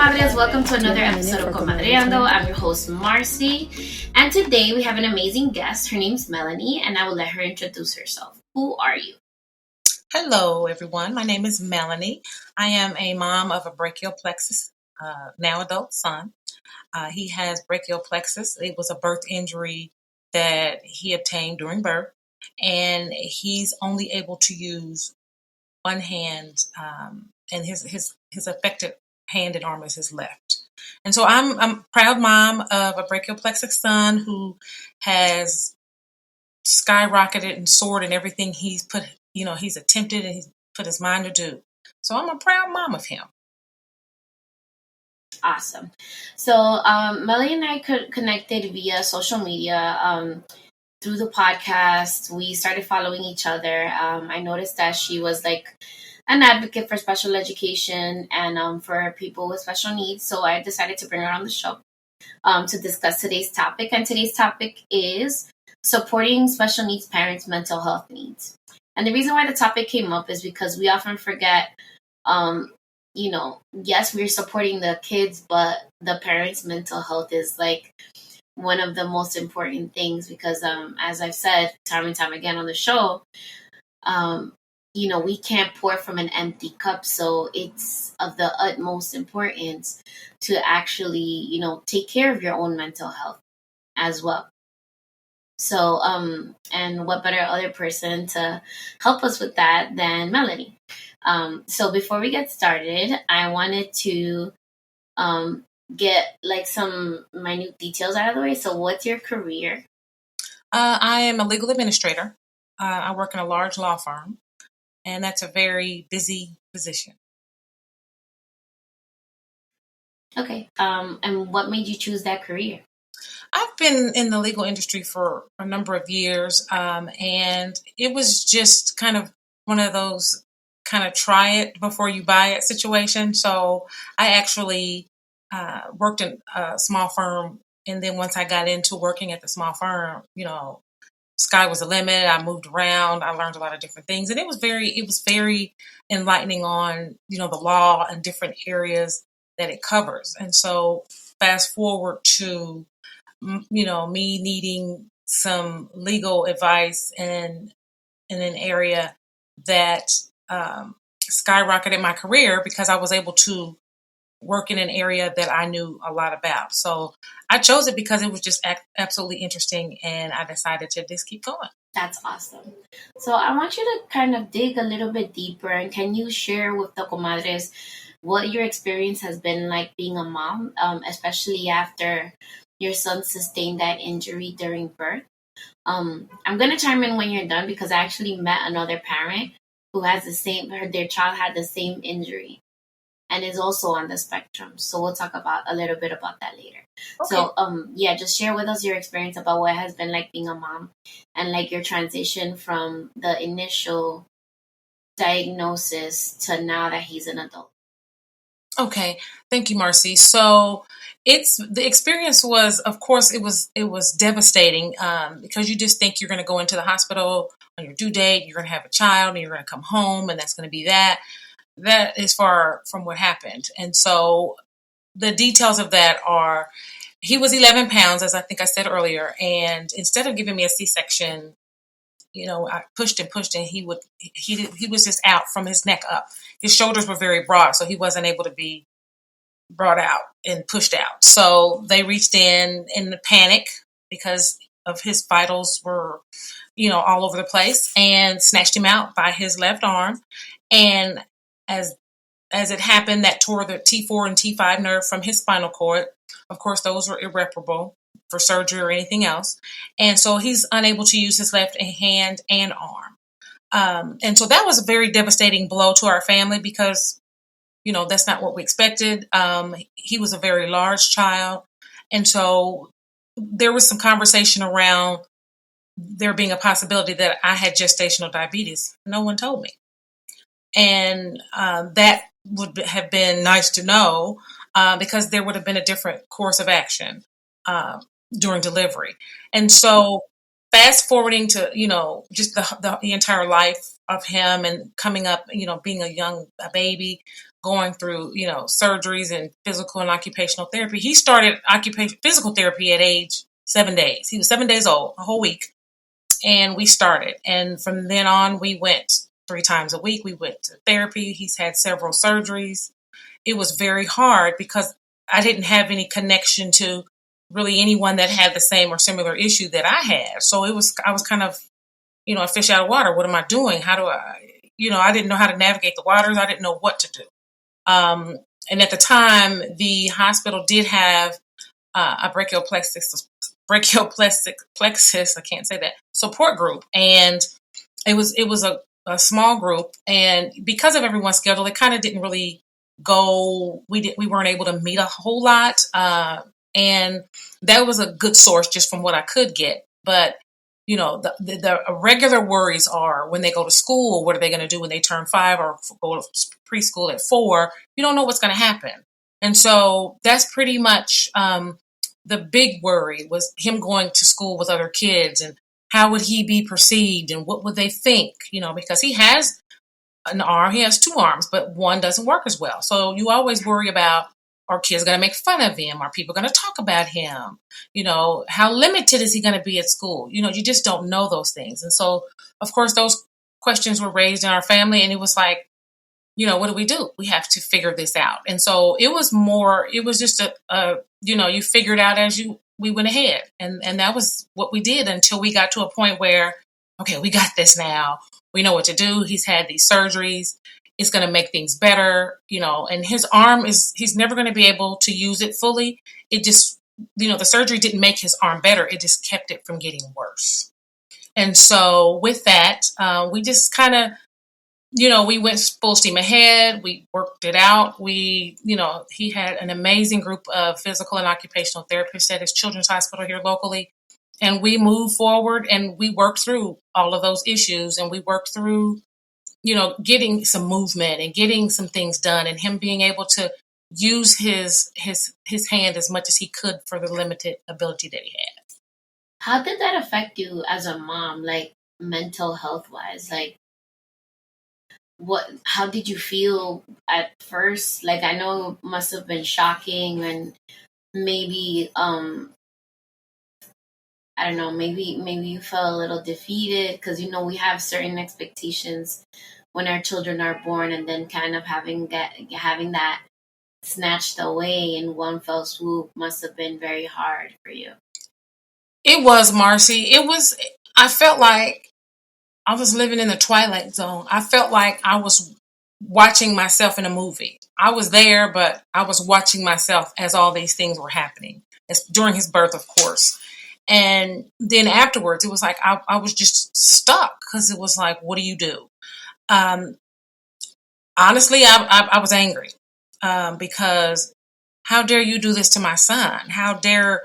Comadres, welcome to another episode of Comadreando. I'm your host, Marcy, and today we have an amazing guest. Her name's Melanie, and I will let her introduce herself. Who are you? Hello, everyone. My name is Melanie. I am a mom of a brachial plexus, now adult son. He has brachial plexus. It was a birth injury that he obtained during birth, and he's only able to use one hand, and his affected hand and arm is his left. And so I'm a proud mom of a brachial plexus son who has skyrocketed and soared in everything he's attempted and he's put his mind to do. So I'm a proud mom of him. Awesome. So Melanie and I connected via social media through the podcast. We started following each other. I noticed that she was like an advocate for special education and for people with special needs. So I decided to bring her on the show to discuss today's topic. And today's topic is supporting special needs parents' mental health needs. And the reason why the topic came up is because we often forget, yes, we're supporting the kids, but the parents' mental health is like one of the most important things because, as I've said time and time again on the show, we can't pour from an empty cup. So it's of the utmost importance to actually, take care of your own mental health as well. So, and what better other person to help us with that than Melanie? So before we get started, I wanted to get like some minute details out of the way. So what's your career? I am a legal administrator. I work in a large law firm, and that's a very busy position. Okay. And what made you choose that career? I've been in the legal industry for a number of years, and it was just kind of one of those kind of try it before you buy it situation. So I actually worked in a small firm, and then once I got into working at the small firm, sky was the limit. I moved around. I learned a lot of different things, and it was very enlightening on the law and different areas that it covers. And so fast forward to me needing some legal advice in an area that skyrocketed my career because I was able to work in an area that I knew a lot about. So I chose it because it was just absolutely interesting, and I decided to just keep going. That's awesome. So I want you to kind of dig a little bit deeper, and can you share with the comadres what your experience has been like being a mom, especially after your son sustained that injury during birth? I'm going to chime in when you're done because I actually met another parent who has their child had the same injury and is also on the spectrum. So we'll talk about a little bit about that later. Okay. So, just share with us your experience about what it has been like being a mom and like your transition from the initial diagnosis to now that he's an adult. Okay. Thank you, Marcy. So the experience was, of course, it was devastating because you just think you're going to go into the hospital on your due date, you're going to have a child, and you're going to come home, and that's going to be that. That is far from what happened. And so the details of that are, he was 11 pounds, as I think I said earlier, and instead of giving me a C-section, I pushed and pushed, and he was just out from his neck up. His shoulders were very broad, so he wasn't able to be brought out and pushed out. So they reached in the panic because of his vitals were, all over the place, and snatched him out by his left arm. And as it happened, that tore the T4 and T5 nerve from his spinal cord. Of course, those were irreparable for surgery or anything else. And so he's unable to use his left hand and arm. And so that was a very devastating blow to our family because, that's not what we expected. He was a very large child. And so there was some conversation around there being a possibility that I had gestational diabetes. No one told me. And that would have been nice to know because there would have been a different course of action during delivery. And so fast forwarding to, just the entire life of him and coming up, being a baby, going through, surgeries and physical and occupational therapy. He started physical therapy at age 7 days. He was 7 days old, a whole week, and we started. And from then on, we went 3 times a week. We went to therapy. He's had several surgeries. It was very hard because I didn't have any connection to really anyone that had the same or similar issue that I had. So I was kind of, a fish out of water. What am I doing? How do I didn't know how to navigate the waters. I didn't know what to do. And at the time, the hospital did have a brachial plexus, I can't say that, support group. And it was a small group. And because of everyone's schedule, it kind of didn't really go. We weren't able to meet a whole lot. And that was a good source just from what I could get. But the regular worries are when they go to school, what are they going to do when they turn 5 or go to preschool at 4? You don't know what's going to happen. And so that's pretty much the big worry was him going to school with other kids and how would he be perceived and what would they think, because he has he has 2 arms, but one doesn't work as well. So you always worry about, are kids going to make fun of him? Are people going to talk about him? How limited is he going to be at school? You just don't know those things. And so, of course, those questions were raised in our family, and it was like, what do we do? We have to figure this out. And so it was just you figured out as we went ahead. And that was what we did until we got to a point where, okay, we got this now. We know what to do. He's had these surgeries. It's going to make things better, and his arm he's never going to be able to use it fully. It just, the surgery didn't make his arm better. It just kept it from getting worse. And so with that, we just kind of, we went full steam ahead. We worked it out. He had an amazing group of physical and occupational therapists at his children's hospital here locally. And we moved forward and we worked through all of those issues, and we worked through getting some movement and getting some things done, and him being able to use his hand as much as he could for the limited ability that he had. How did that affect you as a mom, like mental health wise? Like, how did you feel at first? Like, I know it must have been shocking, and maybe I don't know, maybe you felt a little defeated because we have certain expectations when our children are born, and then kind of having that snatched away in one fell swoop must have been very hard for you. It was, Marcy. I felt like I was living in the twilight zone. I felt like I was watching myself in a movie. I was there, but I was watching myself as all these things were happening. It's during his birth, of course. And then afterwards, it was like I was just stuck because it was like, what do you do? Honestly, I was angry because how dare you do this to my son? How dare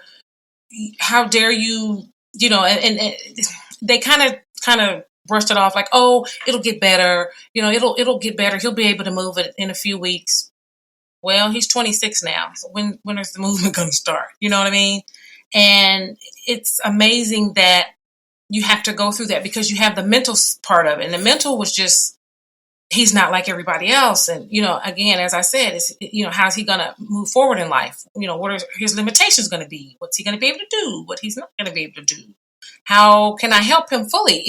you? And they kind of brushed it off like, oh, it'll get better. It'll get better. He'll be able to move it in a few weeks. Well, he's 26 now. So when is the movement going to start? You know what I mean? And it's amazing that you have to go through that because you have the mental part of it. And the mental was just, he's not like everybody else. And, again, as I said, how's he going to move forward in life? What are his limitations going to be? What's he going to be able to do? What he's not going to be able to do? How can I help him fully?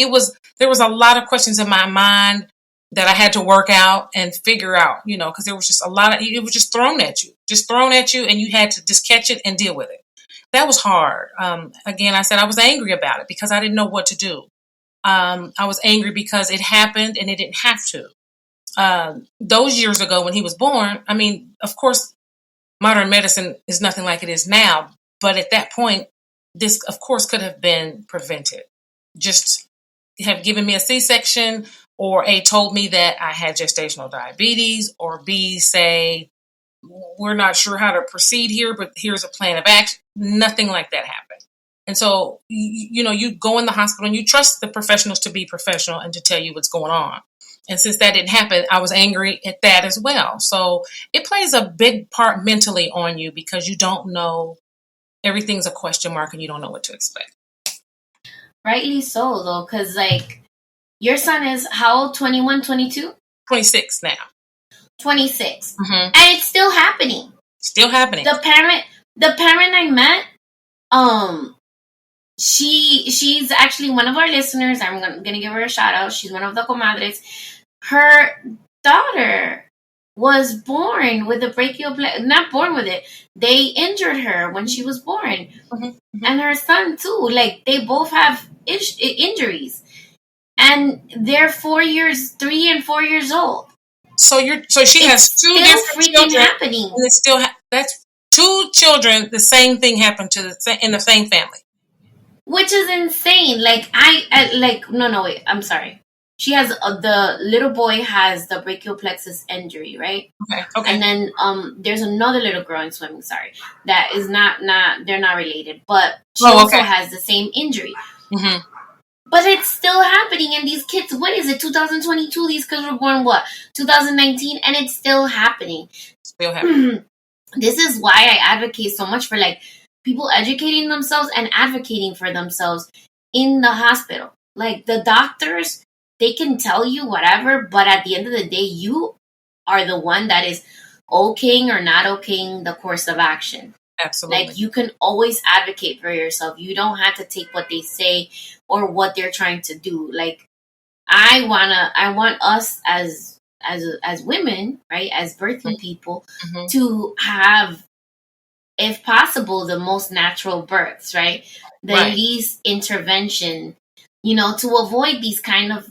There was a lot of questions in my mind that I had to work out and figure out, because there was just it was just thrown at you, and you had to just catch it and deal with it. That was hard. Again, I said I was angry about it because I didn't know what to do. I was angry because it happened and it didn't have to. Those years ago when he was born, I mean, of course, modern medicine is nothing like it is now. But at that point, this, of course, could have been prevented. Just have given me a C-section, or A, told me that I had gestational diabetes, or B, say, we're not sure how to proceed here, but here's a plan of action. Nothing like that happened. And so, you go in the hospital and you trust the professionals to be professional and to tell you what's going on. And since that didn't happen, I was angry at that as well. So it plays a big part mentally on you because you don't know. Everything's a question mark and you don't know what to expect. Rightly so, though, because, like, your son is how old? 21, 22? 26 now. 26. Mm-hmm. And it's still happening. Still happening. The parent I met, she's actually one of our listeners. I'm gonna give her a shout out. She's one of the comadres. Her daughter was born with a not born with it. They injured her when she was born, and her son too. Like, they both have injuries, and they're 3 and 4 years old. So she has two different children. Happening. And it's still that's two children. The same thing happened in the same family, which is insane. Like, no, wait. I'm sorry. She has the little boy has the brachial plexus injury, right? Okay. And then there's another little girl in swimming. Sorry, that is not they're not related, but she also has the same injury. Mm-hmm. But it's still happening, and these kids, what is it, 2022? These kids were born, 2019? And it's still happening. Still happening. This is why I advocate so much for, like, people educating themselves and advocating for themselves in the hospital. Like, the doctors, they can tell you whatever, but at the end of the day, you are the one that is okaying or not okaying the course of action. Absolutely. Like, you can always advocate for yourself. You don't have to take what they say or what they're trying to do. Like, I want us as women, right, as birthing people, to have, if possible, the most natural births, right? The least intervention, to avoid these kind of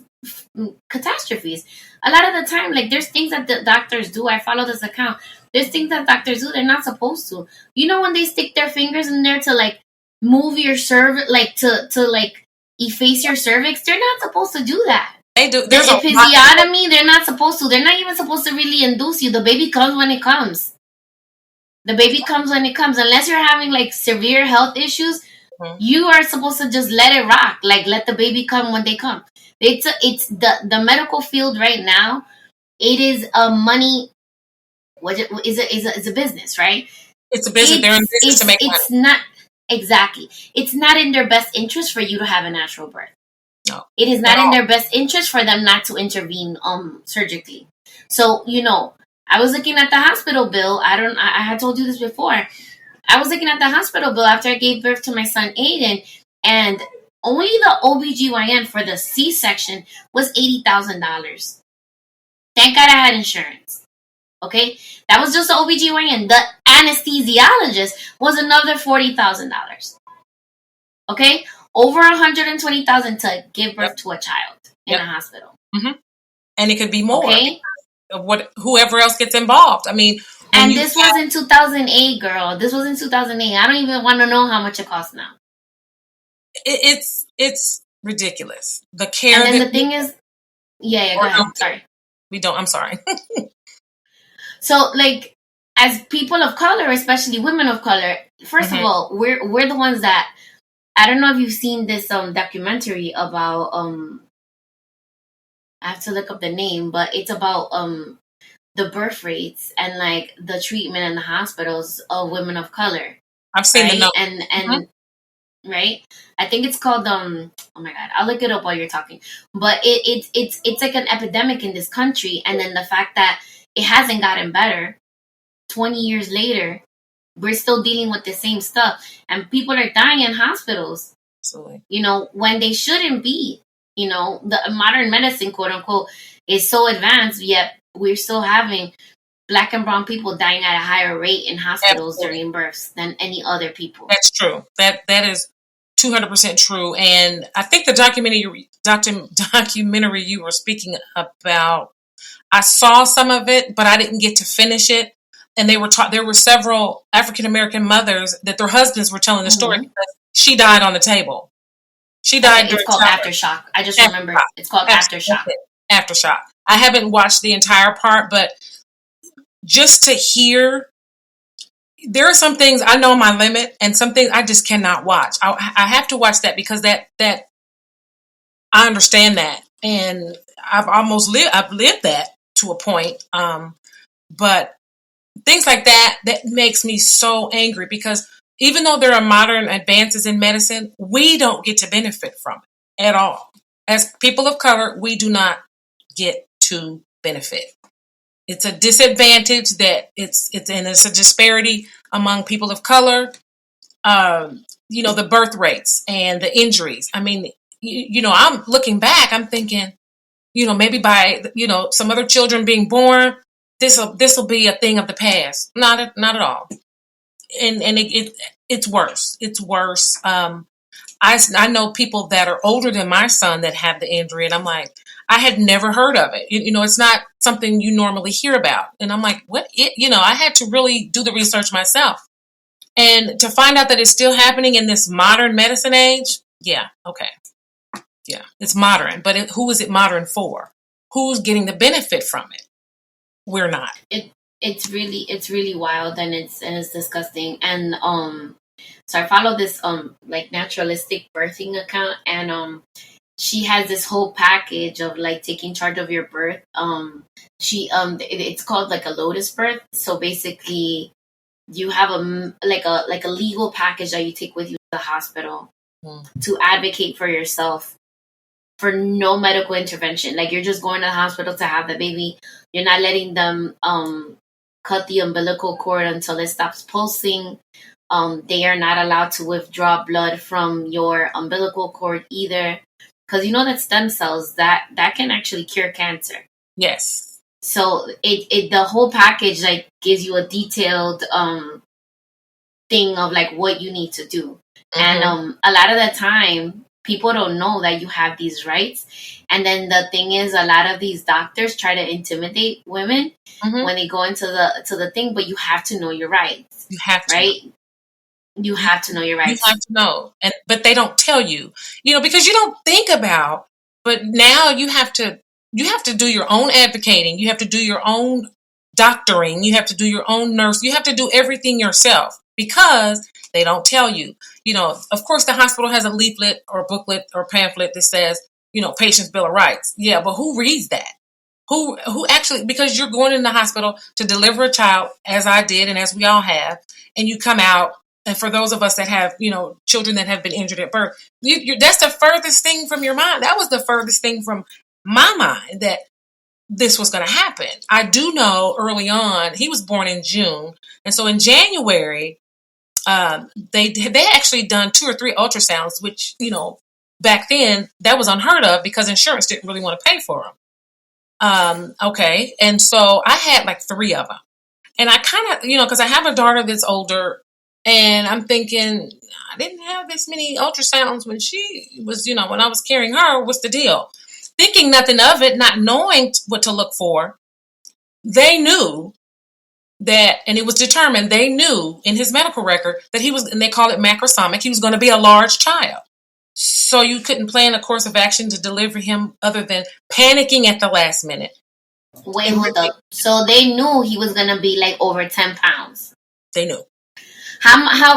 catastrophes. A lot of the time, like, there's things that the doctors do. I follow this account. There's things that doctors do they're not supposed to. When they stick their fingers in there to, like, move your cervix, like, to like, efface your cervix, they're not supposed to do that. They do. There's a episiotomy, they're not supposed to. They're not even supposed to really induce you. The baby comes when it comes. The baby comes when it comes. Unless you're having, like, severe health issues, you are supposed to just let it rock. Like, let the baby come when they come. It's the medical field right now. It is a money. It's a business, right? It's a business. They're in business to make money. It's not exactly. It's not in their best interest for you to have a natural birth. No, it is not in their best interest for them not to intervene surgically. So, I was looking at the hospital bill. I had told you this before. I was looking at the hospital bill after I gave birth to my son Aiden, and only the OBGYN for the C-section was $80,000. Thank God I had insurance. Okay? That was just the OBGYN. The anesthesiologist was another $40,000. Okay? Over $120,000 to give birth to a child in a hospital. Mm-hmm. And it could be more. Okay? Of whoever else gets involved. I mean, and this was in 2008, girl. This was in 2008. I don't even want to know how much it costs now. It's ridiculous. The care. And then the thing is, go ahead. Sorry. We don't. I'm sorry. So, like, as people of color, especially women of color, first of all, we're the ones that, I don't know if you've seen this documentary about I have to look up the name, but it's about the birth rates and, like, the treatment in the hospitals of women of color. I've seen the and right. I think it's called oh my God, I'll look it up while you're talking. But it's like an epidemic in this country, and then the fact that it hasn't gotten better. 20 years later, we're still dealing with the same stuff, and people are dying in hospitals. Absolutely. When they shouldn't be. The modern medicine, quote unquote, is so advanced, yet we're still having Black and brown people dying at a higher rate in hospitals during births than any other people. That's true. That is 200% true. And I think the documentary you were speaking about, I saw some of it, but I didn't get to finish it. And there were several African American mothers that their husbands were telling the story because she died on the table. She died. It's called Aftershock. I just remember it's called Aftershock. Aftershock. I haven't watched the entire part, but just to hear, there are some things I know my limit, and some things I just cannot watch. I have to watch that because that I understand that, and I've lived that to a point. But things like that makes me so angry because even though there are modern advances in medicine, we don't get to benefit from it at all. As people of color, we do not get to benefit. it's a disadvantage that it's a disparity among people of color. The birth rates and the injuries. I mean, I'm looking back, I'm thinking, maybe by, some other children being born, this'll be a thing of the past. Not at all. And it's worse. It's worse. I know people that are older than my son that have the injury, and I'm like, I had never heard of it. It's not something you normally hear about. And I'm like, what? I had to really do the research myself. And to find out that it's still happening in this modern medicine age, yeah, okay. Yeah, it's modern. But who is it modern for? Who's getting the benefit from it? We're not. It's really wild, and it's disgusting. And so I follow this like naturalistic birthing account, and she has this whole package of like taking charge of your birth. It's called like a lotus birth. So basically, you have a legal package that you take with you to the hospital to advocate for yourself for no medical intervention. Like, you're just going to the hospital to have the baby. You're not letting them cut the umbilical cord until it stops pulsing. They are not allowed to withdraw blood from your umbilical cord either, because that stem cells that can actually cure cancer. Yes. So the whole package like gives you a detailed thing of like what you need to do. Mm-hmm. And a lot of the time people don't know that you have these rights. And then the thing is, a lot of these doctors try to intimidate women when they go into the thing, but you have to know your rights. You have to. Right? You have to know your rights. You have to know. But they don't tell you, because you don't think about, but now you have to do your own advocating. You have to do your own doctoring. You have to do your own nurse. You have to do everything yourself because they don't tell you. Of course, the hospital has a leaflet or booklet or pamphlet that says, Patient's Bill of Rights. Yeah, but who reads that? Who actually, because you're going in the hospital to deliver a child, as I did and as we all have, and you come out, and for those of us that have, children that have been injured at birth, that's the furthest thing from your mind. That was the furthest thing from my mind that this was going to happen. I do know early on, he was born in June. And so in January, they actually done 2 or 3 ultrasounds, which, back then that was unheard of because insurance didn't really want to pay for them. Okay. And so I had like 3 of them. And I kind of, because I have a daughter that's older, and I'm thinking, I didn't have this many ultrasounds when she was, when I was carrying her. What's the deal? Thinking nothing of it, not knowing what to look for. They knew that, and it was determined, they knew in his medical record that he was, and they call it macrosomic, he was going to be a large child. So you couldn't plan a course of action to deliver him other than panicking at the last minute. Wait, hold up. So they knew he was going to be like over 10 pounds. They knew. How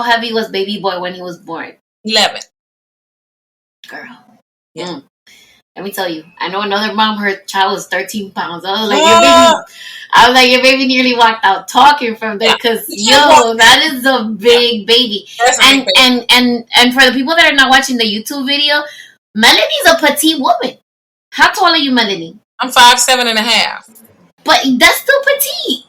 heavy was baby boy when he was born? 11. Girl. Yeah. Let me tell you, I know another mom, her child was 13 pounds. I was like, your baby nearly walked out talking from there because, that is a big baby. And for the people that are not watching the YouTube video, Melanie's a petite woman. How tall are you, Melanie? I'm 5'7.5". But that's still petite.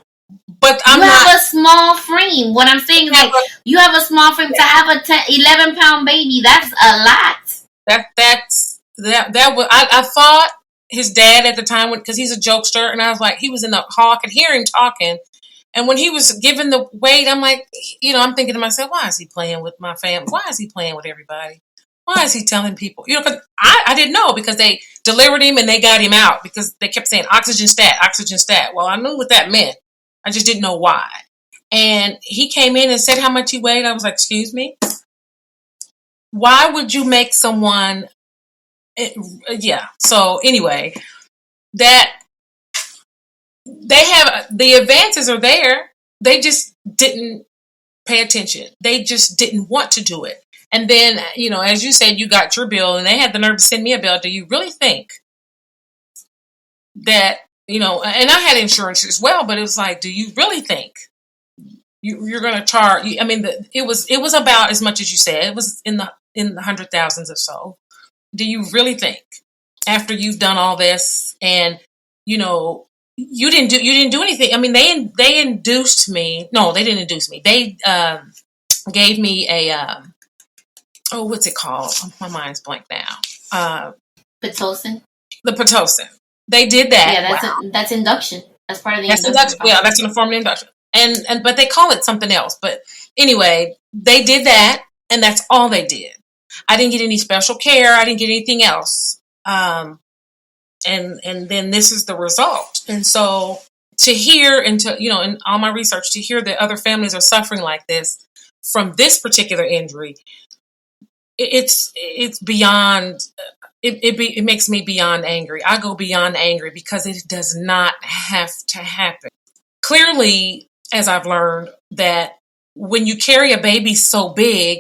But you have a small frame. What I'm saying is, like, you have a small frame to have a 11-pound baby. That's a lot. That was. I thought his dad at the time, because he's a jokester, and I was like, he was in the hall. I could hear him talking, and when he was given the weight, I'm like, I'm thinking to myself, why is he playing with my family? Why is he playing with everybody? Why is he telling people? Because I didn't know, because they delivered him and they got him out because they kept saying oxygen stat, oxygen stat. Well, I knew what that meant. I just didn't know why. And he came in and said how much he weighed. I was like, excuse me? Why would you make someone... Yeah. So anyway, that they have... The advances are there. They just didn't pay attention. They just didn't want to do it. And then, as you said, you got your bill and they had the nerve to send me a bill. Do you really think that... and I had insurance as well, but it was like, do you really think you're going to charge? I mean, it was about as much as you said. It was in the 100,000s or so. Do you really think, after you've done all this and you didn't do anything. I mean, they induced me. No, they didn't induce me. They gave me a oh, what's it called? My mind's blank now. Pitocin. The Pitocin. They did that. Yeah, that's induction. That's part of the induction Induction. Yeah, process. that's an affirmative induction. And but they call it something else. But anyway, they did that, and that's all they did. I didn't get any special care. I didn't get anything else. And then this is the result. And so to hear and to, in all my research, to hear that other families are suffering like this from this particular injury, it's beyond. It makes me beyond angry. I go beyond angry because it does not have to happen. Clearly, as I've learned, that when you carry a baby so big,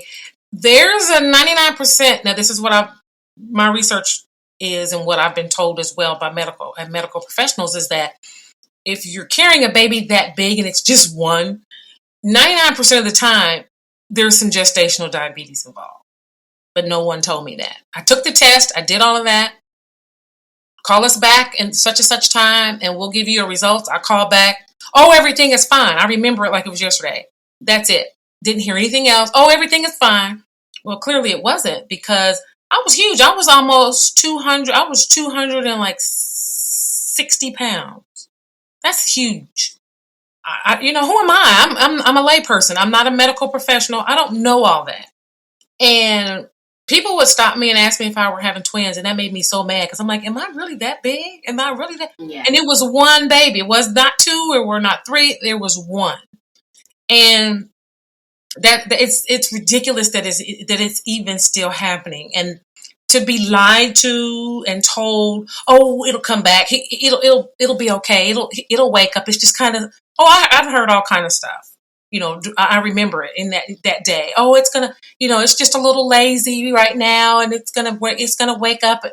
there's a 99%. Now, this is what my research is, and what I've been told as well by medical professionals, is that if you're carrying a baby that big and it's just one, 99% of the time, there's some gestational diabetes involved. But no one told me that. I took the test. I did all of that. Call us back in such and such time, and we'll give you your results. I call back. Oh, everything is fine. I remember it like it was yesterday. That's it. Didn't hear anything else. Oh, everything is fine. Well, clearly it wasn't, because I was huge. I was almost 200. I was 260 pounds. That's huge. Who am I? I'm a lay person. I'm not a medical professional. I don't know all that. And people would stop me and ask me if I were having twins, and that made me so mad, because I'm like, am I really that big? Am I really that? Yeah. And it was one baby. It was not two. It were not three. There was one. And that it's ridiculous that it's even still happening, and to be lied to and told, oh, it'll come back. It'll be okay. It'll wake up. It's just kind of, I've heard all kind of stuff. I remember it in that day. Oh, it's gonna, it's just a little lazy right now, and it's gonna wake up.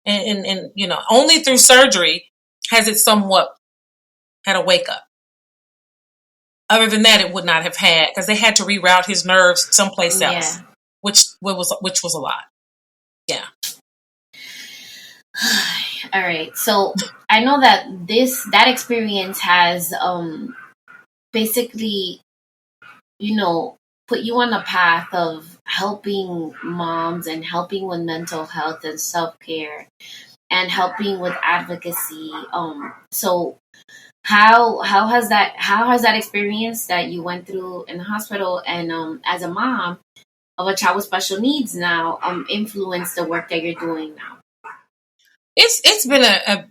And only through surgery has it somewhat had a wake up. Other than that, it would not have had, because they had to reroute his nerves someplace else, which was a lot. Yeah. All right. So I know that that experience has basically, put you on a path of helping moms and helping with mental health and self-care and helping with advocacy. So how has that experience that you went through in the hospital and as a mom of a child with special needs now influenced the work that you're doing now? It's been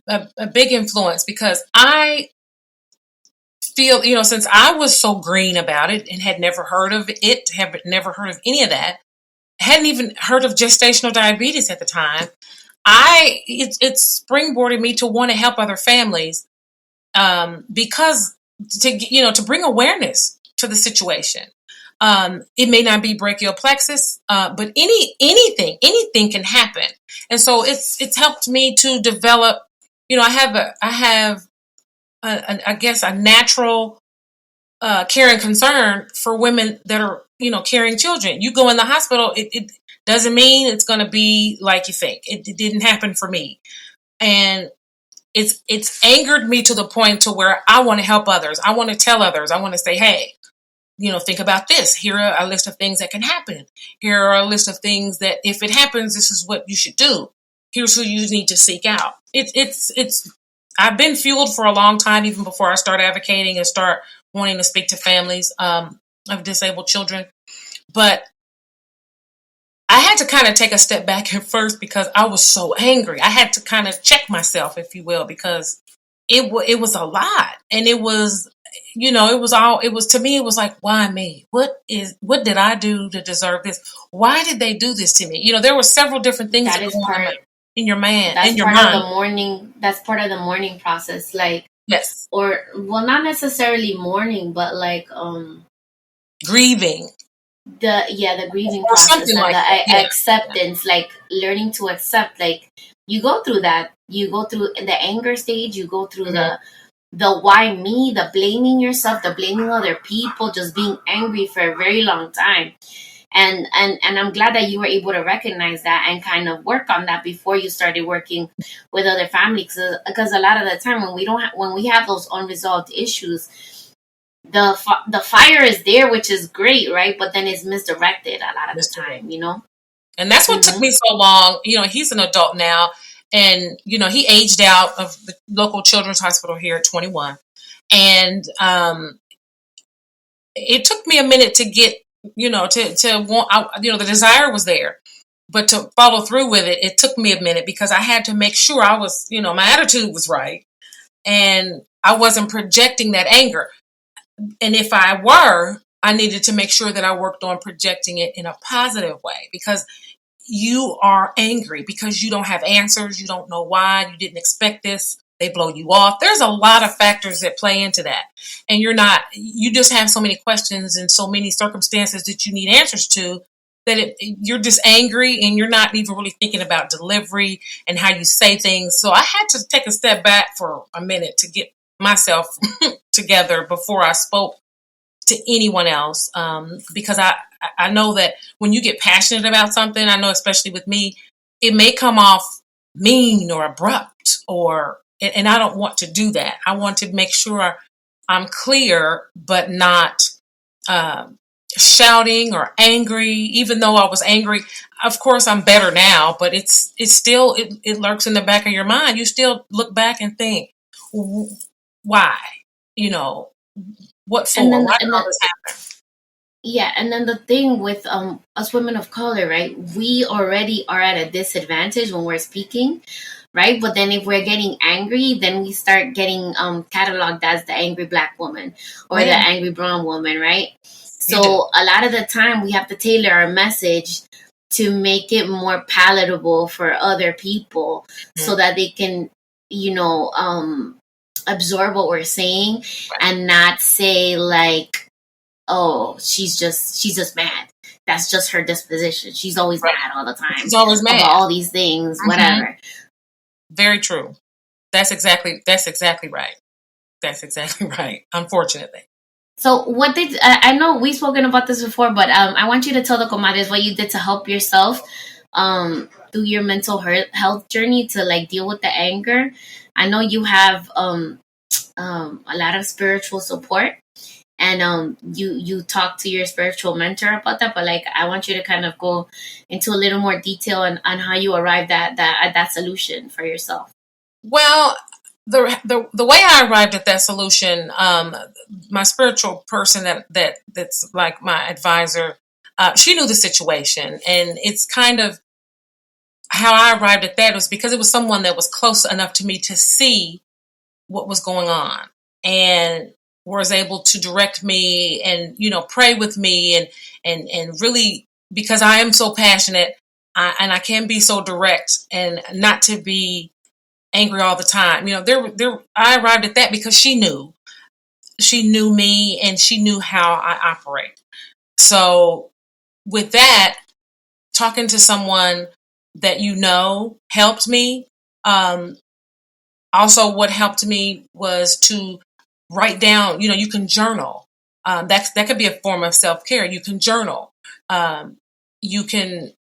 a big influence, because I feel, since I was so green about it and had never heard of it, have never heard of any of that, hadn't even heard of gestational diabetes at the time, it springboarded me to want to help other families, because to bring awareness to the situation. It may not be brachial plexus, but anything can happen. And so it's helped me to develop, I have I guess a natural care and concern for women that are, carrying children. You go in the hospital, it doesn't mean it's going to be like you think. It didn't happen for me. And it's angered me to the point to where I want to help others. I want to tell others. I want to say, hey, think about this. Here are a list of things that can happen. Here are a list of things that if it happens, this is what you should do. Here's who you need to seek out. I've been fueled for a long time, even before I start advocating and start wanting to speak to families of disabled children. But I had to kind of take a step back at first, because I was so angry. I had to kind of check myself, if you will, because it was a lot. And it was, to me, it was like, why me? What did I do to deserve this? Why did they do this to me? There were several different things that is part in your mind. That's part of the mourning. That's part of the mourning process. Like, yes. Or, well, not necessarily mourning, but like, grieving. The grieving process and like the acceptance, like learning to accept. Like, you go through that. You go through the anger stage. You go through the why me, the blaming yourself, the blaming other people, just being angry for a very long time. And I'm glad that you were able to recognize that and kind of work on that before you started working with other families, because a lot of the time when we have those unresolved issues, the fire is there, which is great, right? But then it's misdirected a lot of the time, you know. And that's what took me so long. He's an adult now, and he aged out of the local children's hospital here at 21, and it took me a minute to get, to want, the desire was there, but to follow through with it, it took me a minute because I had to make sure I was, my attitude was right, and I wasn't projecting that anger. And if I were, I needed to make sure that I worked on projecting it in a positive way, because you are angry because you don't have answers. You don't know why. You didn't expect this. They blow you off. There's a lot of factors that play into that. And you just have so many questions and so many circumstances that you need answers to, that you're just angry and you're not even really thinking about delivery and how you say things. So I had to take a step back for a minute to get myself together before I spoke to anyone else, because I know that when you get passionate about something, I know especially with me, it may come off mean or abrupt, and I don't want to do that. I want to make sure I'm clear, but not shouting or angry. Even though I was angry, of course I'm better now, but it's still, it lurks in the back of your mind. You still look back and think, why? What And for? then Why did and all then this happen? Yeah, and then the thing with us women of color, right? We already are at a disadvantage when we're speaking, right? But then if we're getting angry, then we start getting cataloged as the angry black woman Oh, or the yeah, angry brown woman, right? you do. So a lot of the time we have to tailor our message to make it more palatable for other people so that they can, you know, absorb what we're saying and not say like, oh, she's just mad. That's just her disposition. She's always Right. mad all the time She's always mad. about all these things, whatever. Very true. That's exactly right. That's exactly right. Unfortunately. So what did I know we've spoken about this before, but I want you to tell the comadres what you did to help yourself through your mental health journey to like deal with the anger. I know you have a lot of spiritual support, and you talk to your spiritual mentor about that, but like I want you to kind of go into a little more detail on how you arrived at that solution for yourself. Well, the way I arrived at that solution, my spiritual person that's like my advisor, she knew the situation, and it's kind of how I arrived at that was because it was someone that was close enough to me to see what was going on, and was able to direct me and pray with me, and really, because I am so passionate, and I can be so direct and not to be angry all the time. There I arrived at that because she knew me and she knew how I operate. So with that, talking to someone that helped me. Also, what helped me was to write down. You can journal. That could be a form of self-care. You can journal. You can,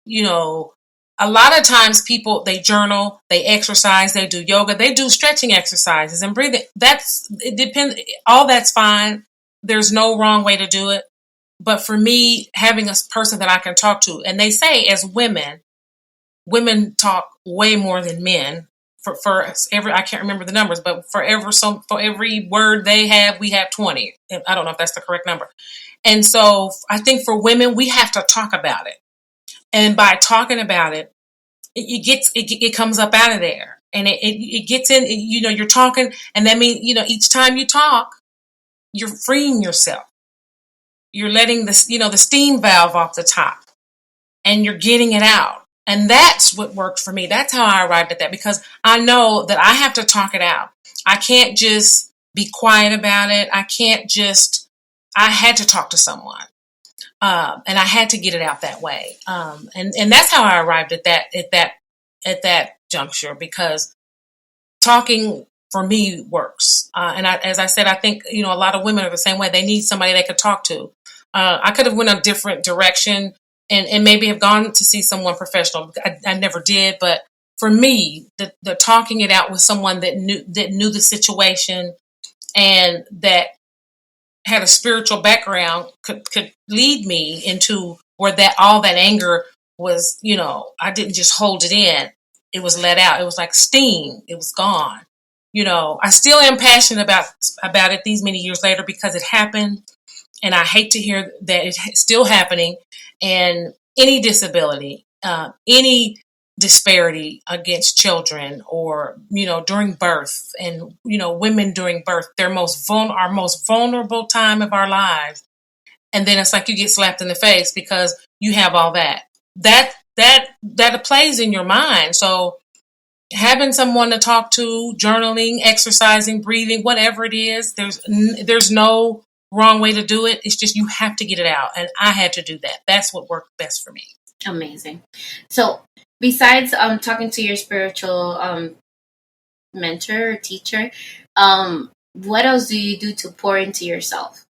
a lot of times people, they journal, they exercise, they do yoga, they do stretching exercises and breathing. It depends. All that's fine. There's no wrong way to do it. But for me, having a person that I can talk to, and they say as women talk way more than men. For every, I can't remember the numbers, but for every word they have, we have 20. I don't know if that's the correct number. And so I think for women, we have to talk about it. And by talking about it, it comes up out of there, and it gets in. You're talking, and that means each time you talk, you're freeing yourself. You're letting the steam valve off the top, and you're getting it out. And that's what worked for me. That's how I arrived at that, because I know that I have to talk it out. I can't just be quiet about it. I had to talk to someone. And I had to get it out that way. And that's how I arrived at that juncture, because talking for me works. And as I said, I think, a lot of women are the same way. They need somebody they could talk to. I could have went a different direction and maybe have gone to see someone professional. I never did, but for me, the talking it out with someone that knew the situation and that had a spiritual background could lead me into where that all that anger was, I didn't just hold it in. It was let out. It was like steam. It was gone. I still am passionate about it these many years later because it happened, and I hate to hear that it's still happening. And any disability, any disparity against children, or during birth, and women during birth, our most vulnerable time of our lives, and then it's like you get slapped in the face because you have all that plays in your mind. So having someone to talk to, journaling, exercising, breathing, whatever it is, there's no wrong way to do it. It's just you have to get it out, and I had to do that. That's what worked best for me. Amazing. So besides talking to your spiritual mentor or teacher, what else do you do to pour into yourself?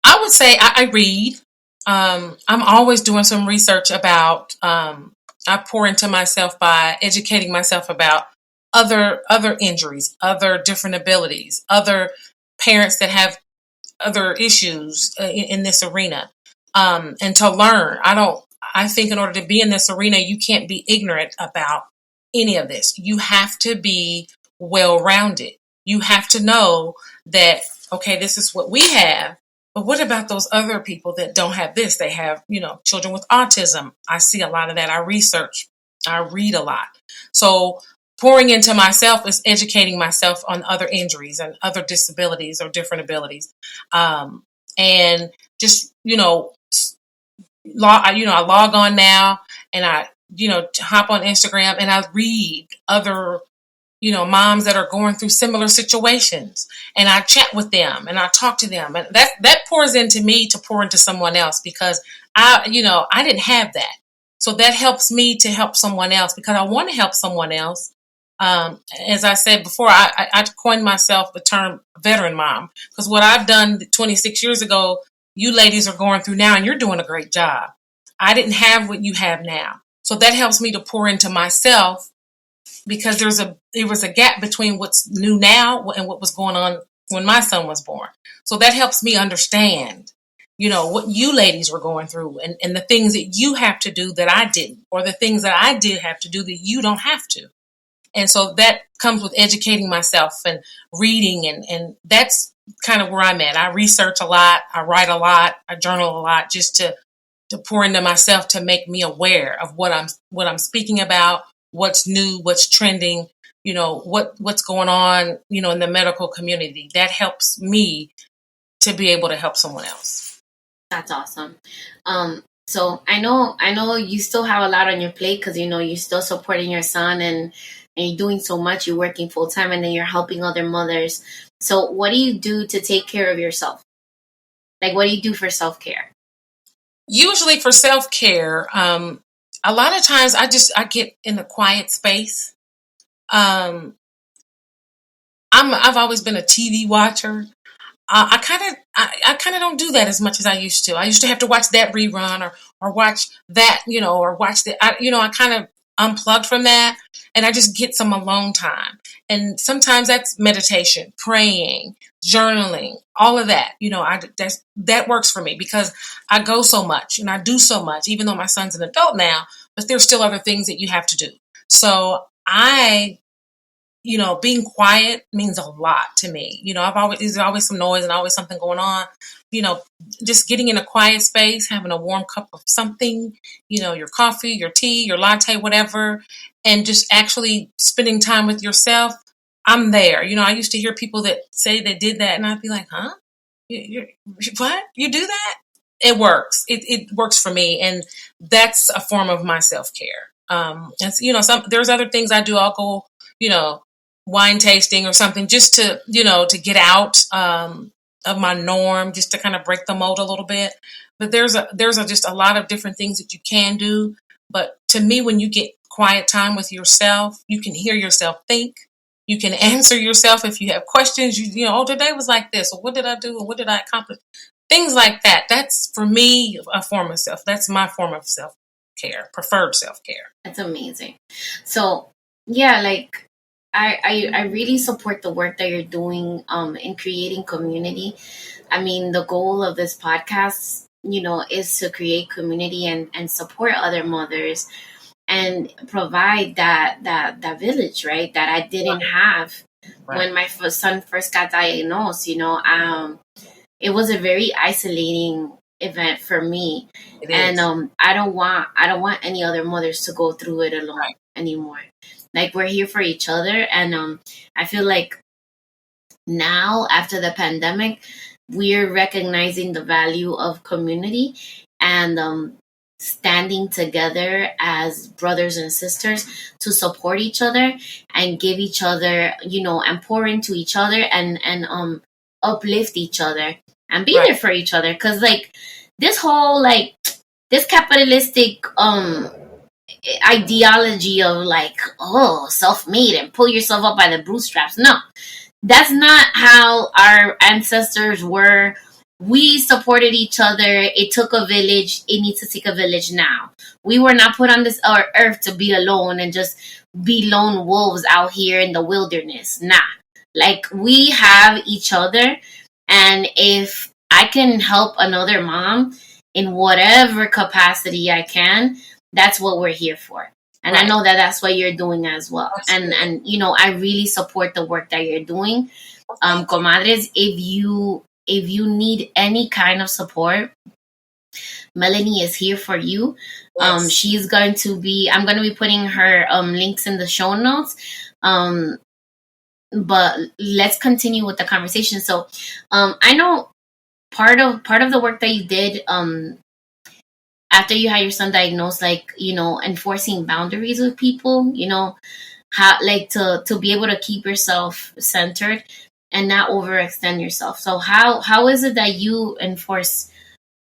I would say I read. I'm always doing some research about. I pour into myself by educating myself about other injuries, other different abilities, other parents that have other issues in this arena, and to learn. I think in order to be in this arena, you can't be ignorant about any of this. You have to be well-rounded. You have to know that, okay, this is what we have, but what about those other people that don't have this? They have, children with autism. I see a lot of that. I research. I read a lot. So pouring into myself is educating myself on other injuries and other disabilities or different abilities. And just, I log on now, and I, hop on Instagram, and I read other, moms that are going through similar situations, and I chat with them and I talk to them, and that pours into me to pour into someone else, because I didn't have that. So that helps me to help someone else because I want to help someone else. As I said before, I coined myself the term veteran mom, because what I've done 26 years ago, you ladies are going through now, and you're doing a great job. I didn't have what you have now. So that helps me to pour into myself, because there was a gap between what's new now and what was going on when my son was born. So that helps me understand, what you ladies were going through, and the things that you have to do that I didn't, or the things that I did have to do that you don't have to. And so that comes with educating myself and reading, and that's kind of where I'm at. I research a lot, I write a lot, I journal a lot, just to pour into myself, to make me aware of what I'm speaking about, what's new, what's trending, what's going on, in the medical community. That helps me to be able to help someone else. That's awesome. So I know you still have a lot on your plate, because you're still supporting your son, and you're doing so much. You're working full time, and then you're helping other mothers. So what do you do to take care of yourself? Like, what do you do for self-care? Usually for self-care, a lot of times I get in a quiet space. I've always been a TV watcher. I kind of don't do that as much as I used to. I used to have to watch that rerun, or watch that, or watch the, I kind of unplugged from that, and I just get some alone time. And sometimes that's meditation, praying, journaling, all of that. That works for me, because I go so much and I do so much, even though my son's an adult now, but there's still other things that you have to do. So being quiet means a lot to me. There's always some noise and always something going on. Just getting in a quiet space, having a warm cup of something, your coffee, your tea, your latte, whatever, and just actually spending time with yourself. I'm there. I used to hear people that say they did that, and I'd be like, huh? What? You do that? It works. It works for me, and that's a form of my self-care. And there's other things I do. I'll go, wine tasting or something, just to, to get out of my norm, just to kind of break the mold a little bit. But there's just a lot of different things that you can do. But to me, when you get quiet time with yourself, you can hear yourself think. You can answer yourself if you have questions. Oh, today was like this, or what did I do, or what did I accomplish? Things like that. That's, for me, a form of self. That's my form of self self-care, preferred self-care. That's amazing. So yeah, like I really support the work that you're doing in creating community. I mean, the goal of this podcast, is to create community and support other mothers and provide that village, right? That I didn't have when my son first got diagnosed. It was a very isolating event for me, and I don't want any other mothers to go through it alone anymore. Like, we're here for each other, and I feel like now, after the pandemic, we're recognizing the value of community and standing together as brothers and sisters to support each other and give each other, and pour into each other and uplift each other and be there for each other. Because, like, this whole, like, this capitalistic ideology of, like, self-made and pull yourself up by the bootstraps. No, that's not how our ancestors were. We supported each other. It took a village. It needs to take a village now. We were not put on this earth to be alone and just be lone wolves out here in the wilderness. Nah. Like, we have each other. And if I can help another mom in whatever capacity I can, that's what we're here for. And I know that that's what you're doing as well. And I really support the work that you're doing. Comadres, if you need any kind of support, Melanie is here for you. She's going to be, I'm going to be putting her links in the show notes. But let's continue with the conversation. So I know part of the work that you did after you had your son diagnosed, like, enforcing boundaries with people, how, like, to be able to keep yourself centered and not overextend yourself. So how is it that you enforce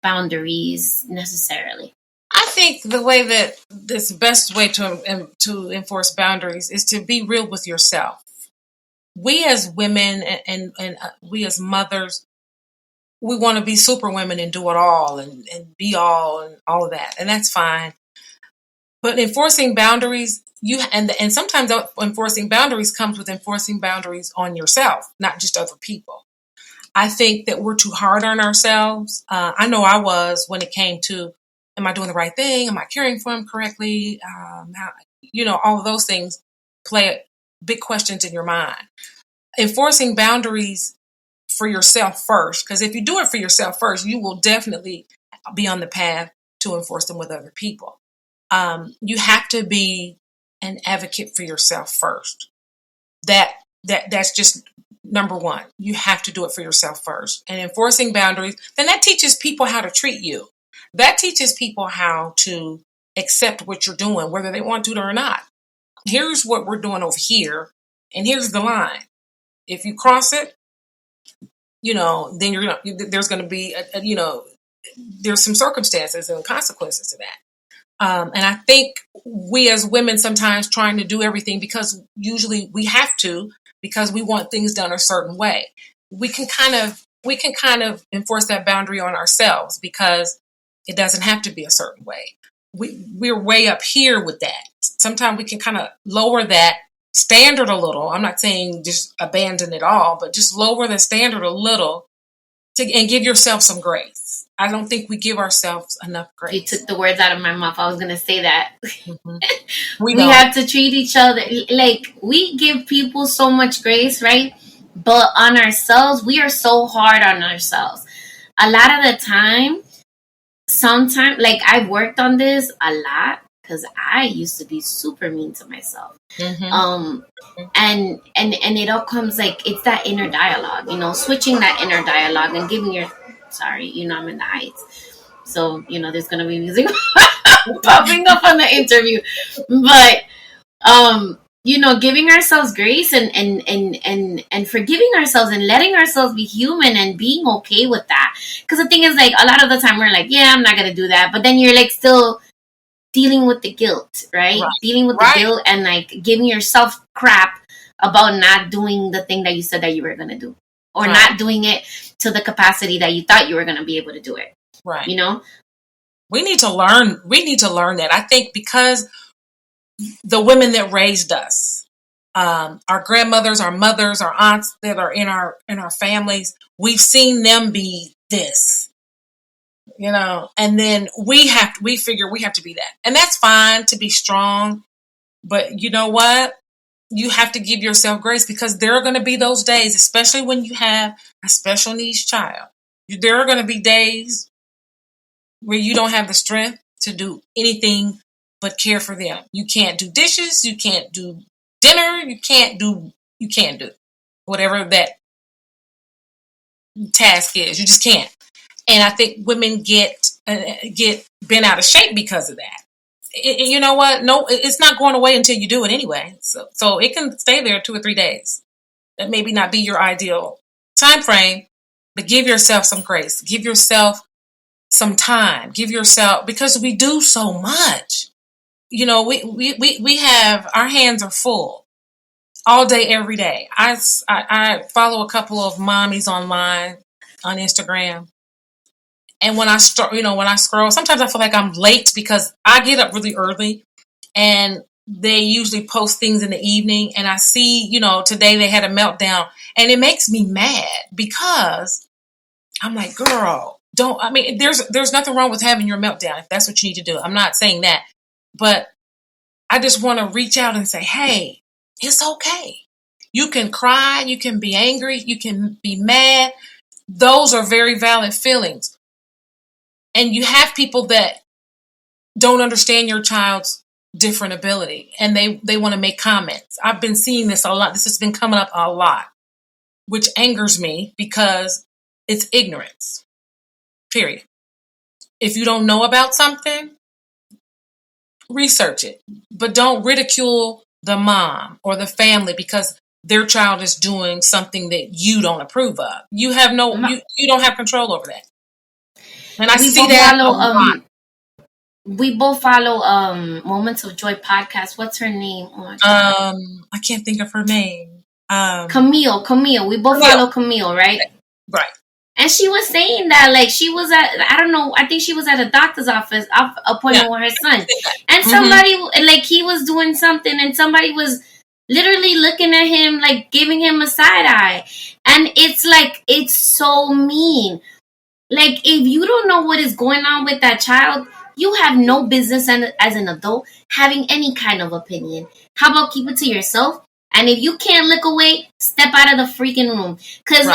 boundaries necessarily? I think the best way to enforce boundaries is to be real with yourself. We as women and we as mothers, we want to be super women and do it all and be all and all of that. And that's fine. But enforcing boundaries, and sometimes enforcing boundaries comes with enforcing boundaries on yourself, not just other people. I think that we're too hard on ourselves. I know I was, when it came to, am I doing the right thing? Am I caring for him correctly? All of those things play big questions in your mind. Enforcing boundaries for yourself first, because if you do it for yourself first, you will definitely be on the path to enforce them with other people. You have to be an advocate for yourself first. That's just number one. You have to do it for yourself first. And enforcing boundaries, then that teaches people how to treat you. That teaches people how to accept what you're doing, whether they want to or not. Here's what we're doing over here, and here's the line. If you cross it, then there's going to be, there's some circumstances and consequences to that. And I think we as women sometimes trying to do everything because usually we have to, because we want things done a certain way. We can kind of enforce that boundary on ourselves because it doesn't have to be a certain way. We're way up here with that. Sometimes we can kind of lower that standard a little. I'm not saying just abandon it all, but just lower the standard a little and give yourself some grace. I don't think we give ourselves enough grace. You took the words out of my mouth. I was going to say that. Mm-hmm. We have to treat each other. Like, we give people so much grace, right? But on ourselves, we are so hard on ourselves. A lot of the time, sometimes, like, I've worked on this a lot because I used to be super mean to myself. Mm-hmm. And it all comes, like, it's that inner dialogue, switching that inner dialogue and giving sorry, I'm in the Heights. So, there's going to be music popping up on the interview. But, giving ourselves grace and forgiving ourselves and letting ourselves be human and being okay with that. Because the thing is, like, a lot of the time we're like, yeah, I'm not going to do that. But then you're, like, still dealing with the guilt, right? Dealing with the guilt and, like, giving yourself crap about not doing the thing that you said that you were going to do. Or not doing it to the capacity that you thought you were going to be able to do it. Right. We need to learn. We need to learn that. I think because the women that raised us, our grandmothers, our mothers, our aunts that are in our families, we've seen them be this, and then we figure we have to be that, and that's fine to be strong. But you know what? You have to give yourself grace, because there are going to be those days, especially when you have a special needs child. There are going to be days where you don't have the strength to do anything but care for them. You can't do dishes. You can't do dinner. You can't do whatever that task is. You just can't. And I think women get bent out of shape because of that. You know what? No, it's not going away until you do it anyway. So it can stay there 2 or 3 days. That maybe not be your ideal time frame, but give yourself some grace. Give yourself some time. Give yourself, because we do so much. We have, our hands are full all day, every day. I follow a couple of mommies online on Instagram. And when I start, when I scroll, sometimes I feel like I'm late because I get up really early, and they usually post things in the evening, and I see, today they had a meltdown, and it makes me mad because I'm like, girl, there's nothing wrong with having your meltdown if that's what you need to do. I'm not saying that, but I just want to reach out and say, hey, it's okay. You can cry, you can be angry, you can be mad. Those are very valid feelings. And you have people that don't understand your child's different ability, and they want to make comments. I've been seeing this a lot. This has been coming up a lot, which angers me because it's ignorance, period. If you don't know about something, research it, but don't ridicule the mom or the family because their child is doing something that you don't approve of. You have you don't have control over that. And I see that a lot. We both follow Moments of Joy podcast. What's her name? Oh, I can't think of her name. Camille. We both follow Camille, right? Right. And she was saying that, like, she was I don't know, I think she was at a doctor's office appointment with her son. And somebody, like, he was doing something, and somebody was literally looking at him, like, giving him a side eye. And it's like, it's so mean. Like, if you don't know what is going on with that child, you have no business as an adult having any kind of opinion. How about keep it to yourself? And if you can't look away, step out of the freaking room. Because,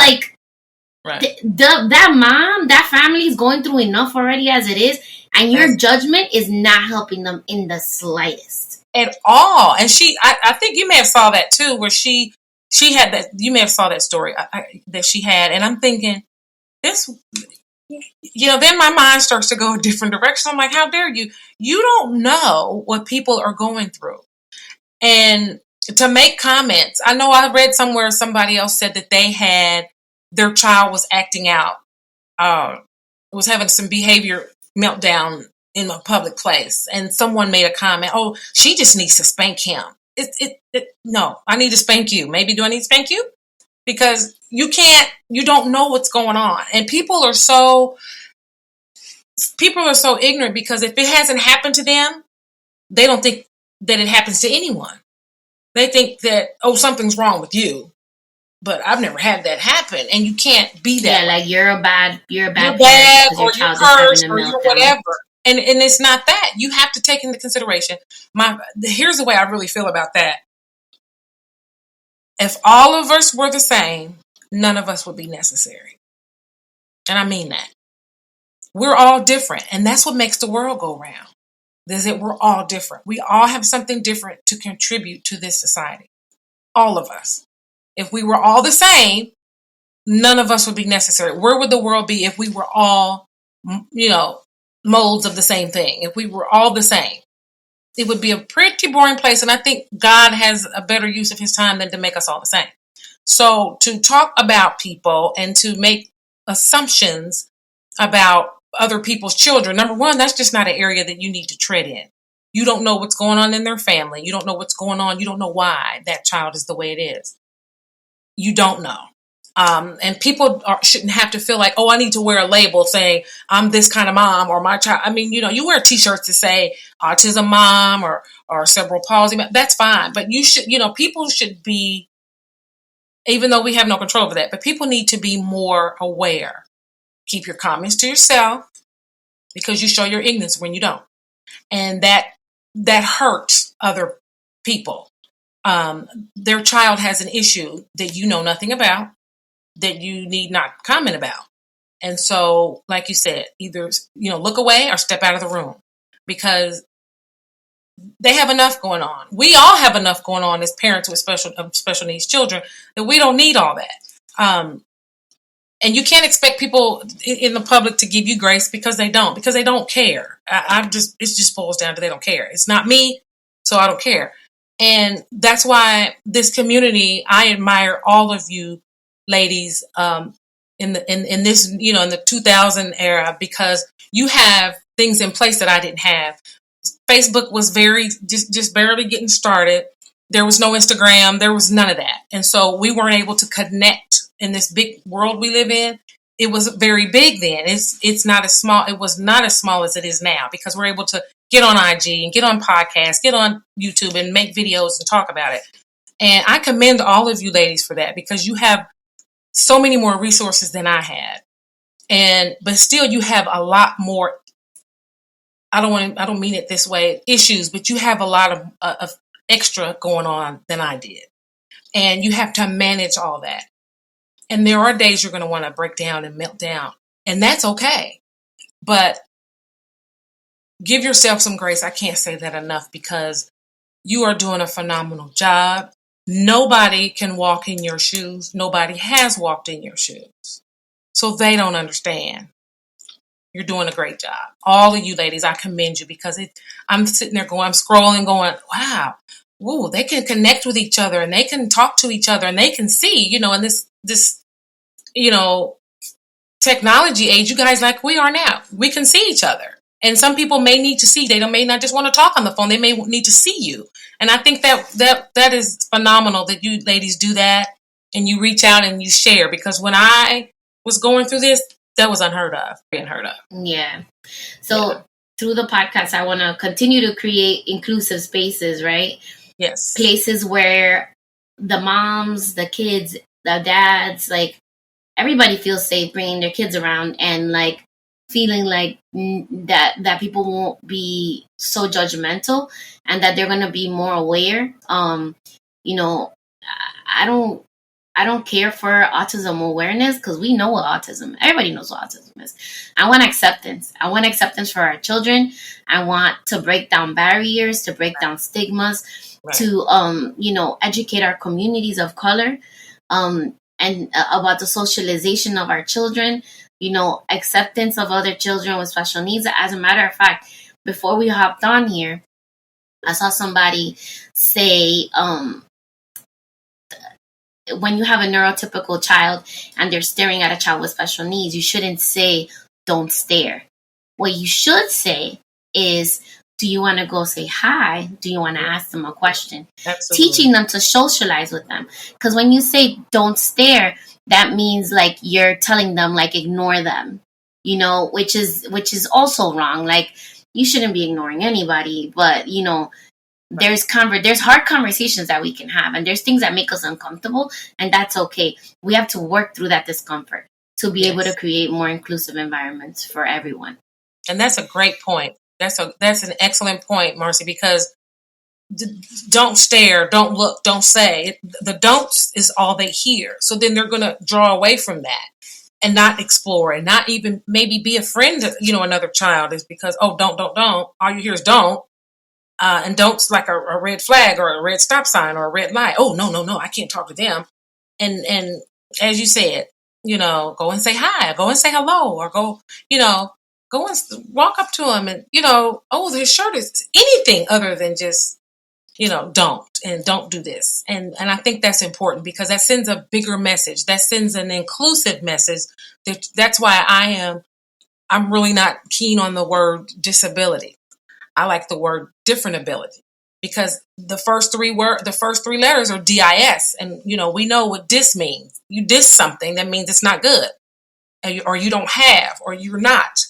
that mom, that family is going through enough already as it is. And your judgment is not helping them in the slightest. At all. And I think you may have saw that too, where she had that, you may have saw that story that she had. And I'm thinking, then my mind starts to go a different direction. I'm like, how dare you? You don't know what people are going through. And to make comments, I know I read somewhere somebody else said that their child was acting out, was having some behavior meltdown in a public place. And someone made a comment, oh, she just needs to spank him. No, I need to spank you. Maybe do I need to spank you? Because you don't know what's going on. And people are so ignorant, because if it hasn't happened to them, they don't think that it happens to anyone. They think that, oh, something's wrong with you. But I've never had that happen, and you can't be that. Yeah, like you're bad, or you're cursed, or you're whatever. And it's not that. You have to take into consideration. Here's the way I really feel about that. If all of us were the same, none of us would be necessary. And I mean that. We're all different, and that's what makes the world go round. Is that we're all different. We all have something different to contribute to this society. All of us. If we were all the same, none of us would be necessary. Where would the world be if we were all, molds of the same thing? If we were all the same, it would be a pretty boring place. And I think God has a better use of his time than to make us all the same. So to talk about people and to make assumptions about other people's children, number one, that's just not an area that you need to tread in. You don't know what's going on in their family. You don't know what's going on. You don't know why that child is the way it is. You don't know. And people shouldn't have to feel like, oh, I need to wear a label saying I'm this kind of mom or my child. I mean, you wear T-shirts to say autism mom or cerebral palsy. That's fine. But you should, people should be, even though we have no control over that, but people need to be more aware. Keep your comments to yourself because you show your ignorance when you don't. And that hurts other people. Their child has an issue that you know nothing about, that you need not comment about. And so, like you said, either, look away or step out of the room because they have enough going on. We all have enough going on as parents with special needs children that we don't need all that. And you can't expect people in the public to give you grace because they don't care. It just boils down to they don't care. It's not me, so I don't care. And that's why this community, I admire all of you ladies in this, in the 2000 era, because you have things in place that I didn't have. Facebook was just barely getting started. There was no Instagram. There was none of that. And so we weren't able to connect in this big world we live in. It was very big then. It's not as small. It was not as small as it is now because we're able to get on IG and get on podcasts, get on YouTube and make videos and talk about it. And I commend all of you ladies for that because you have so many more resources than I had. But still you have a lot more, I don't mean it this way, issues, but you have a lot of extra going on than I did. And you have to manage all that. And there are days you're going to want to break down and melt down. And that's okay. But give yourself some grace. I can't say that enough because you are doing a phenomenal job. Nobody can walk in your shoes. Nobody has walked in your shoes. So they don't understand. You're doing a great job. All of you ladies, I commend you because I'm sitting there I'm scrolling going, wow, whoa, they can connect with each other and they can talk to each other and they can see, in this, technology age, you guys like we are now, we can see each other. And some people may need to see, may not just want to talk on the phone. They may need to see you. And I think that is phenomenal that you ladies do that and you reach out and you share, because when I was going through this, that was being heard of. Yeah. So through the podcast, I want to continue to create inclusive spaces, right? Yes. Places where the moms, the kids, the dads, like everybody feels safe bringing their kids around and like feeling like that people won't be so judgmental and that they're going to be more aware. I don't care for autism awareness because we know everybody knows what autism is. I want acceptance. I want acceptance for our children. I want to break down barriers, to break down stigmas, right, to, educate our communities of color, and about the socialization of our children, acceptance of other children with special needs. As a matter of fact, before we hopped on here, I saw somebody say, when you have a neurotypical child and they're staring at a child with special needs, you shouldn't say, don't stare. What you should say is, do you want to go say hi? Do you want to ask them a question? Absolutely. Teaching them to socialize with them. Because when you say don't stare, that means like you're telling them like ignore them, which is also wrong. Like you shouldn't be ignoring anybody, but there's hard conversations that we can have, and there's things that make us uncomfortable, and that's okay. We have to work through that discomfort to be able to create more inclusive environments for everyone. And that's a great point. That's an excellent point, Marcy, because don't stare, don't look, don't say. The don'ts is all they hear. So then they're going to draw away from that and not explore and not even maybe be a friend to, another child, is because, oh, don't. All you hear is don't. And don't's like a red flag or a red stop sign or a red light. Oh, no, I can't talk to them. And as you said, go and say hi, go and say hello, or go and walk up to them and, oh, their shirt is anything other than just, don't do this. And I think that's important because that sends a bigger message. That sends an inclusive message. That's why I'm really not keen on the word disability. I like the word different ability, because the first three letters are DIS, and we know what dis means. You dis something, that means it's not good, or you don't have, or you're not,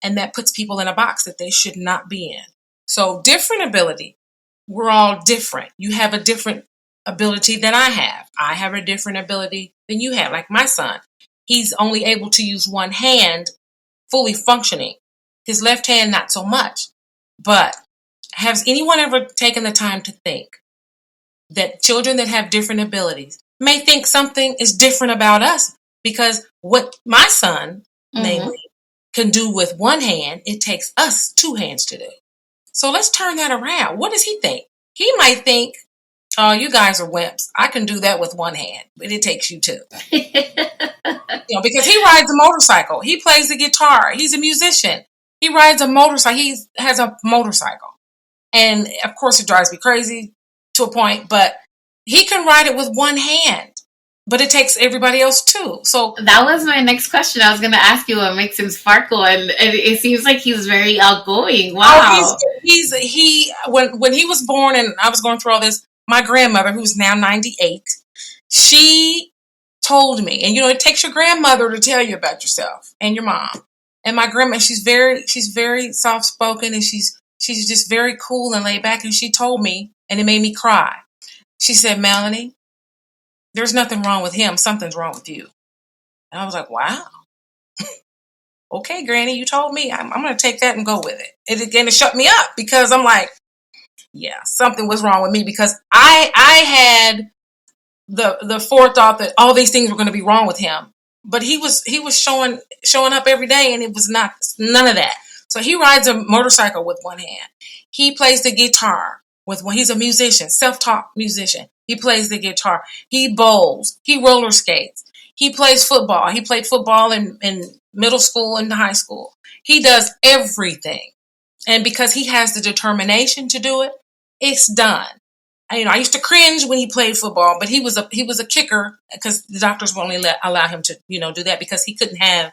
and that puts people in a box that they should not be in. So different ability. We're all different. You have a different ability than I have. I have a different ability than you have. Like my son, he's only able to use one hand fully functioning. His left hand, not so much. But has anyone ever taken the time to think that children that have different abilities may think something is different about us? Because what my son, namely, can do with one hand, it takes us two hands to do. So let's turn that around. What does he think? He might think, oh, you guys are wimps. I can do that with one hand, but it takes you two. Because he rides a motorcycle. He plays the guitar. He's a musician. He rides a motorcycle. He has a motorcycle. And of course it drives me crazy to a point, but he can ride it with one hand. But it takes everybody else too. So that was my next question. I was going to ask you what makes him sparkle, and it seems like he's very outgoing. Wow. When he was born, and I was going through all this, my grandmother, who's now 98, she told me, and it takes your grandmother to tell you about yourself and your mom. And my grandma, she's very soft spoken, and she's just very cool and laid back. And she told me, and it made me cry. She said, Melanie, there's nothing wrong with him. Something's wrong with you. And I was like, wow. Okay, Granny, you told me. I'm going to take that and go with it. And again, it shut me up because I'm like, yeah, something was wrong with me, because I had the forethought that all these things were going to be wrong with him. But he was showing up every day, and it was none of that. So he rides a motorcycle with one hand. He plays the guitar with one. He's a musician, self-taught musician. He plays the guitar. He bowls. He roller skates. He plays football. He played football in middle school and high school. He does everything. And because he has the determination to do it, it's done. I used to cringe when he played football, but he was a kicker, because the doctors will only allow him to, do that, because he couldn't have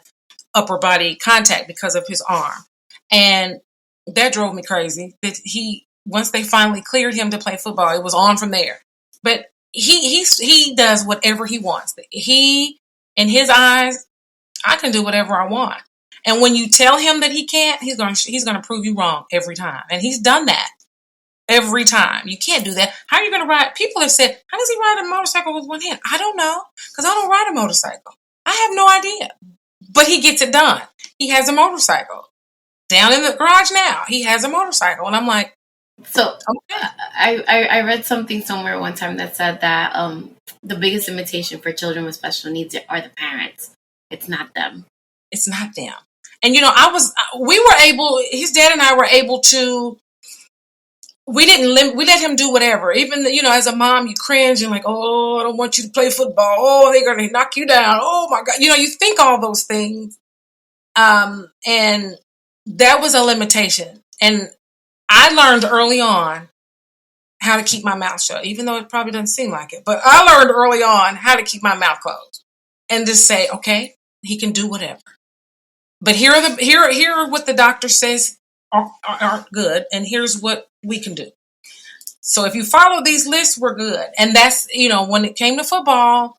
upper body contact because of his arm. And that drove me crazy. That once they finally cleared him to play football, it was on from there. But he does whatever he wants. In his eyes, I can do whatever I want. And when you tell him that he can't, he's going to prove you wrong every time. And he's done that every time. You can't do that. How are you going to ride? People have said, how does he ride a motorcycle with one hand? I don't know, because I don't ride a motorcycle. I have no idea. But he gets it done. He has a motorcycle. Down in the garage now, he has a motorcycle. And I'm like, so okay. I read something somewhere one time that said that the biggest limitation for children with special needs are the parents. It's not them. It's not them. And his dad and I were able to, we let him do whatever. Even, as a mom, you cringe and like, oh, I don't want you to play football. Oh, they're going to knock you down. Oh my God. You think all those things. And that was a limitation. And I learned early on how to keep my mouth shut, even though it probably doesn't seem like it. But I learned early on how to keep my mouth closed and just say, okay, he can do whatever. But here are what the doctor says aren't good, and here's what we can do. So if you follow these lists, we're good. And that's, when it came to football,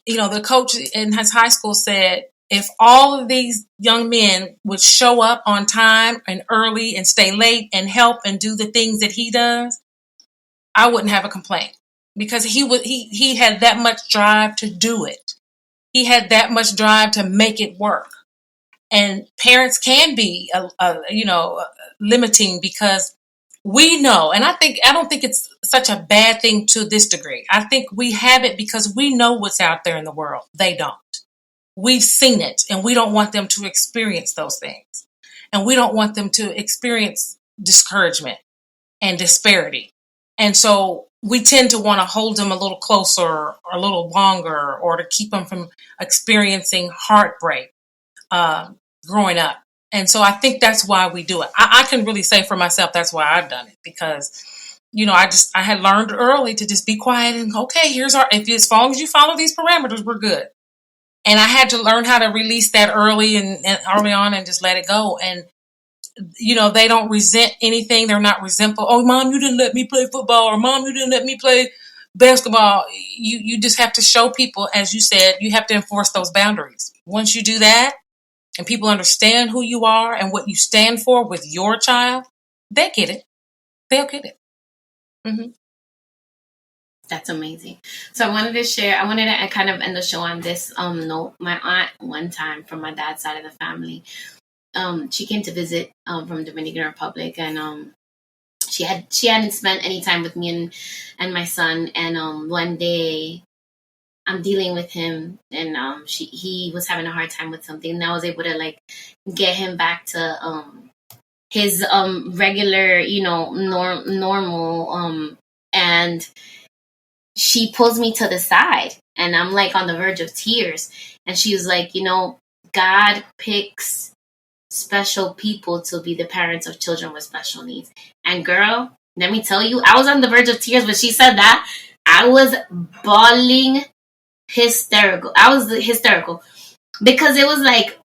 the coach in his high school said, if all of these young men would show up on time and early and stay late and help and do the things that he does, I wouldn't have a complaint, because he had that much drive to do it. He had that much drive to make it work. And parents can be, limiting, because we know, and I don't think it's such a bad thing to this degree. I think we have it because we know what's out there in the world. They don't. We've seen it, and we don't want them to experience those things. And we don't want them to experience discouragement and disparity. And so we tend to want to hold them a little closer or a little longer, or to keep them from experiencing heartbreak growing up. And so I think that's why we do it. I can really say for myself, that's why I've done it, because, I had learned early to just be quiet and, okay, as long as you follow these parameters, we're good. And I had to learn how to release that early and early on, and just let it go. And they don't resent anything. They're not resentful. Oh, mom, you didn't let me play football, or mom, you didn't let me play basketball. You just have to show people, as you said, you have to enforce those boundaries. Once you do that, and people understand who you are and what you stand for with your child, they get it. They'll get it. Mm-hmm. That's amazing. So I wanted to kind of end the show on this note. My aunt, one time, from my dad's side of the family, she came to visit from Dominican Republic, and she hadn't spent any time with me and my son. And one day, I'm dealing with him, and he was having a hard time with something, and I was able to like get him back to his regular, normal, and she pulls me to the side, and I'm like on the verge of tears, and she was like, God picks special people to be the parents of children with special needs. And girl, let me tell you, I was on the verge of tears when she said that. I was bawling hysterical. I was hysterical because it was like,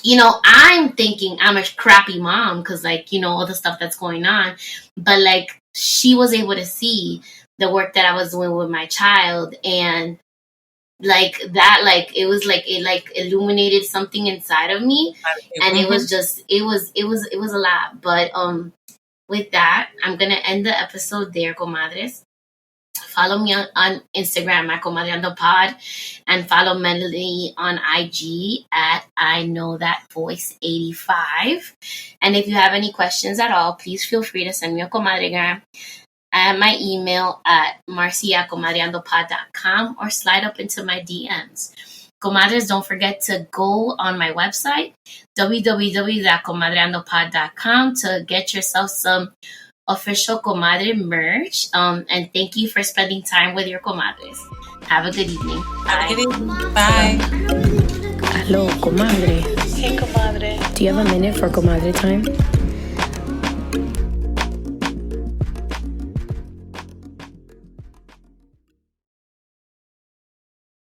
I'm thinking I'm a crappy mom because, like, all the stuff that's going on. But, like, she was able to see the work that I was doing with my child, and like that, like it was like it like illuminated something inside of me, and it was just it was a lot. But with that, I'm gonna end the episode there, comadres. Follow me on Instagram at Comadreando Pod, and follow Melanie on IG at I Know That Voice 85. And if you have any questions at all, please feel free to send me a Comadre-Gram at my email at marcy@comadreandopod.com, or slide up into my DMs. Comadres, don't forget to go on my website, www.comadreandopod.com, to get yourself some official Comadre merch. And thank you for spending time with your comadres. Have a good evening. Have a good evening. Bye. Hello, comadre. Hey, comadre. Do you have a minute for comadre time?